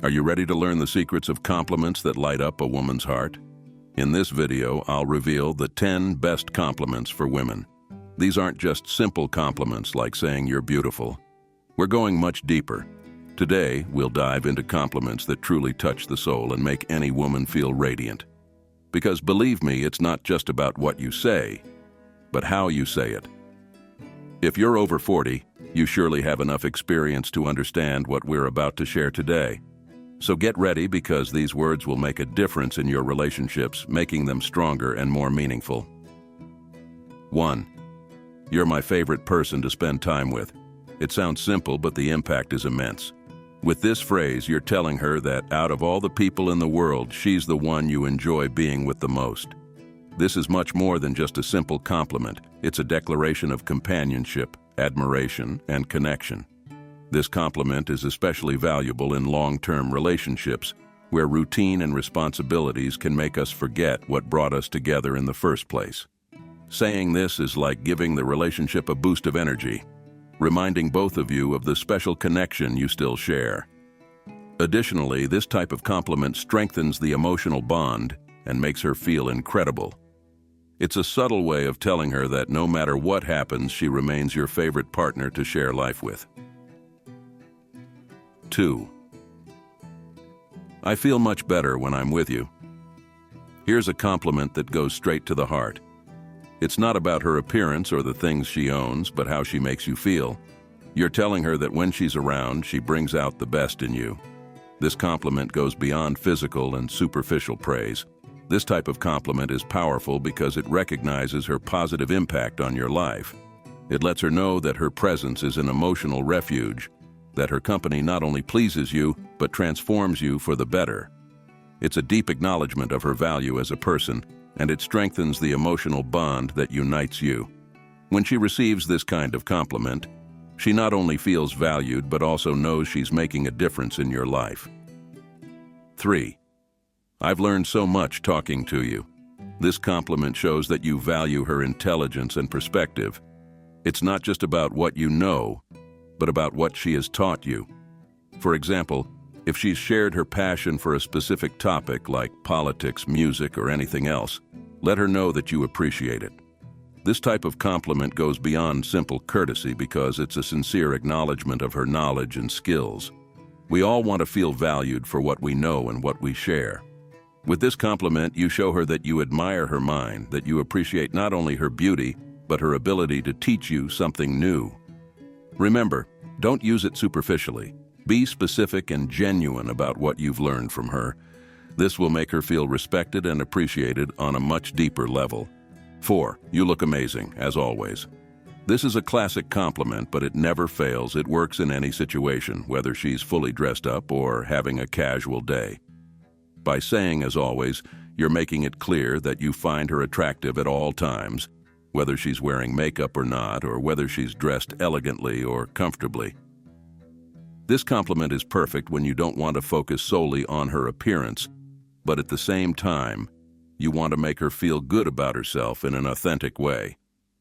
Are you ready to learn the secrets of compliments that light up a woman's heart? In this video, I'll reveal the 10 best compliments for women. These aren't just simple compliments like saying you're beautiful. We're going much deeper. Today, we'll dive into compliments that truly touch the soul and make any woman feel radiant. Because believe me, it's not just about what you say, but how you say it. If you're over 40, you surely have enough experience to understand what we're about to share today. So get ready, because these words will make a difference in your relationships, making them stronger and more meaningful. 1. You're my favorite person to spend time with. It sounds simple, but the impact is immense. With this phrase, you're telling her that out of all the people in the world, she's the one you enjoy being with the most. This is much more than just a simple compliment. It's a declaration of companionship, admiration, and connection. This compliment is especially valuable in long-term relationships, where routine and responsibilities can make us forget what brought us together in the first place. Saying this is like giving the relationship a boost of energy, reminding both of you of the special connection you still share. Additionally, this type of compliment strengthens the emotional bond and makes her feel incredible. It's a subtle way of telling her that no matter what happens, she remains your favorite partner to share life with. 2. I feel much better when I'm with you. Here's a compliment that goes straight to the heart. It's not about her appearance or the things she owns, but how she makes you feel. You're telling her that when she's around, she brings out the best in you. This compliment goes beyond physical and superficial praise. This type of compliment is powerful because it recognizes her positive impact on your life. It lets her know that her presence is an emotional refuge, that her company not only pleases you, but transforms you for the better. It's a deep acknowledgement of her value as a person, and it strengthens the emotional bond that unites you. When she receives this kind of compliment, she not only feels valued, but also knows she's making a difference in your life. 3. I've learned so much talking to you. This compliment shows that you value her intelligence and perspective. It's not just about what you know, but about what she has taught you. For example, if she's shared her passion for a specific topic like politics, music, or anything else, let her know that you appreciate it. This type of compliment goes beyond simple courtesy because it's a sincere acknowledgement of her knowledge and skills. We all want to feel valued for what we know and what we share. With this compliment, you show her that you admire her mind, that you appreciate not only her beauty, but her ability to teach you something new. Remember, don't use it superficially. Be specific and genuine about what you've learned from her. This will make her feel respected and appreciated on a much deeper level. 4. You look amazing, as always. This is a classic compliment, but it never fails. It works in any situation, whether she's fully dressed up or having a casual day. By saying as always, you're making it clear that you find her attractive at all times, whether she's wearing makeup or not, or whether she's dressed elegantly or comfortably. This compliment is perfect when you don't want to focus solely on her appearance, but at the same time, you want to make her feel good about herself in an authentic way.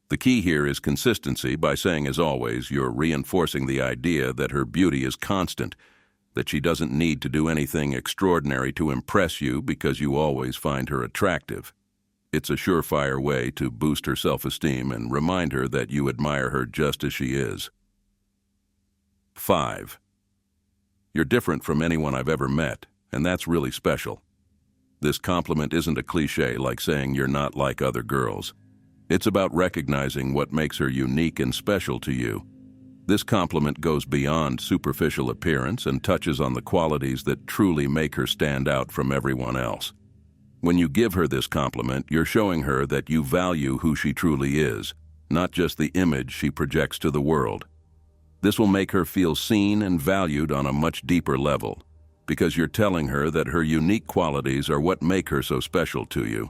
The key here is consistency. By saying as always, you're reinforcing the idea that her beauty is constant, that she doesn't need to do anything extraordinary to impress you because you always find her attractive. It's a surefire way to boost her self-esteem and remind her that you admire her just as she is. 5. You're different from anyone I've ever met, and that's really special. This compliment isn't a cliche like saying you're not like other girls. It's about recognizing what makes her unique and special to you. This compliment goes beyond superficial appearance and touches on the qualities that truly make her stand out from everyone else. When you give her this compliment, you're showing her that you value who she truly is, not just the image she projects to the world. This will make her feel seen and valued on a much deeper level, because you're telling her that her unique qualities are what make her so special to you.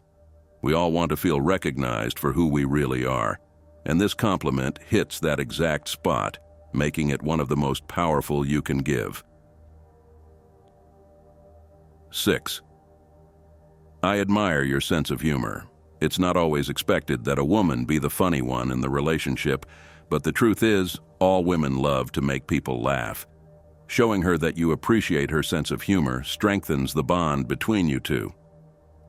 We all want to feel recognized for who we really are, and this compliment hits that exact spot, making it one of the most powerful you can give. 6. I admire your sense of humor. It's not always expected that a woman be the funny one in the relationship, but the truth is, all women love to make people laugh. Showing her that you appreciate her sense of humor strengthens the bond between you two.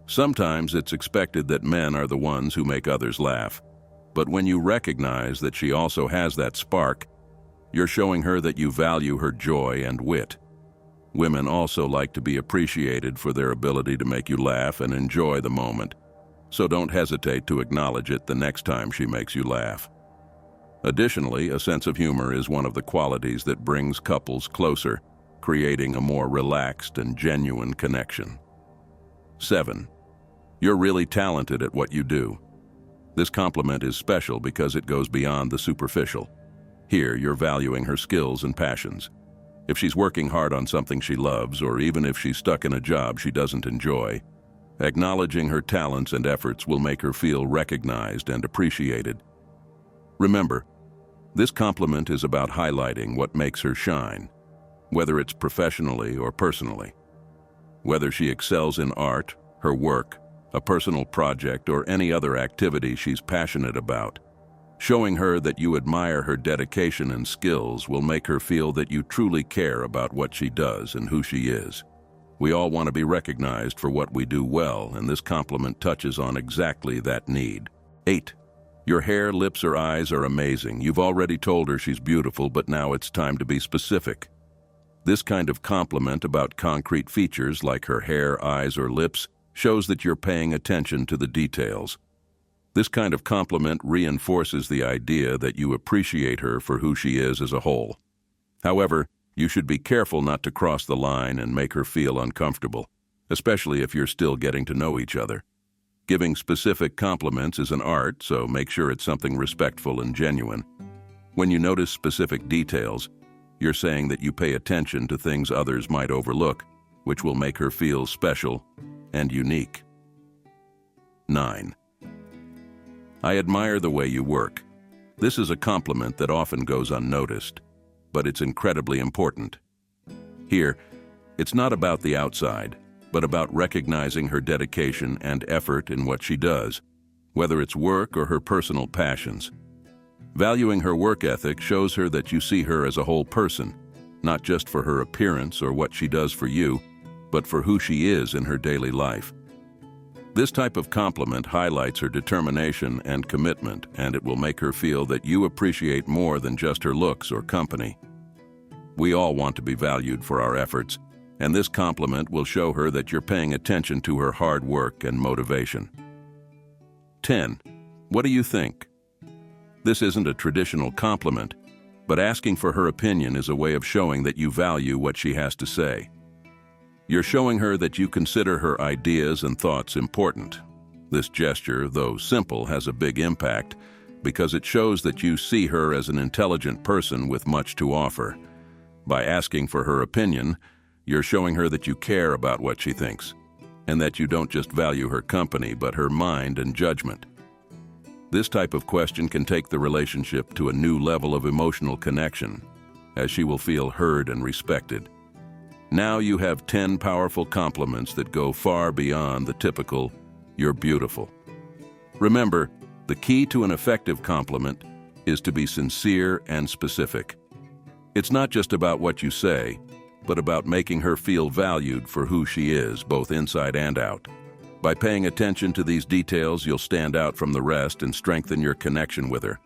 Sometimes it's expected that men are the ones who make others laugh, but when you recognize that she also has that spark, you're showing her that you value her joy and wit. Women also like to be appreciated for their ability to make you laugh and enjoy the moment, so don't hesitate to acknowledge it the next time she makes you laugh. Additionally, a sense of humor is one of the qualities that brings couples closer, creating a more relaxed and genuine connection. 7. You're really talented at what you do. This compliment is special because it goes beyond the superficial. Here, you're valuing her skills and passions. If she's working hard on something she loves, or even if she's stuck in a job she doesn't enjoy, acknowledging her talents and efforts will make her feel recognized and appreciated. Remember, this compliment is about highlighting what makes her shine, whether it's professionally or personally. Whether she excels in art, her work, a personal project, or any other activity she's passionate about, showing her that you admire her dedication and skills will make her feel that you truly care about what she does and who she is. We all want to be recognized for what we do well, and this compliment touches on exactly that need. 8. Your hair, lips, or eyes are amazing. You've already told her she's beautiful, but now it's time to be specific. This kind of compliment about concrete features like her hair, eyes, or lips shows that you're paying attention to the details. This kind of compliment reinforces the idea that you appreciate her for who she is as a whole. However, you should be careful not to cross the line and make her feel uncomfortable, especially if you're still getting to know each other. Giving specific compliments is an art, so make sure it's something respectful and genuine. When you notice specific details, you're saying that you pay attention to things others might overlook, which will make her feel special and unique. 9. I admire the way you work. This is a compliment that often goes unnoticed, but it's incredibly important. Here, it's not about the outside, but about recognizing her dedication and effort in what she does, whether it's work or her personal passions. Valuing her work ethic shows her that you see her as a whole person, not just for her appearance or what she does for you, but for who she is in her daily life. This type of compliment highlights her determination and commitment, and it will make her feel that you appreciate more than just her looks or company. We all want to be valued for our efforts, and this compliment will show her that you're paying attention to her hard work and motivation. 10. What do you think? This isn't a traditional compliment, but asking for her opinion is a way of showing that you value what she has to say. You're showing her that you consider her ideas and thoughts important. This gesture, though simple, has a big impact because it shows that you see her as an intelligent person with much to offer. By asking for her opinion, you're showing her that you care about what she thinks, and that you don't just value her company, but her mind and judgment. This type of question can take the relationship to a new level of emotional connection, as she will feel heard and respected. Now you have 10 powerful compliments that go far beyond the typical, "You're beautiful." Remember, the key to an effective compliment is to be sincere and specific. It's not just about what you say, but about making her feel valued for who she is, both inside and out. By paying attention to these details, you'll stand out from the rest and strengthen your connection with her.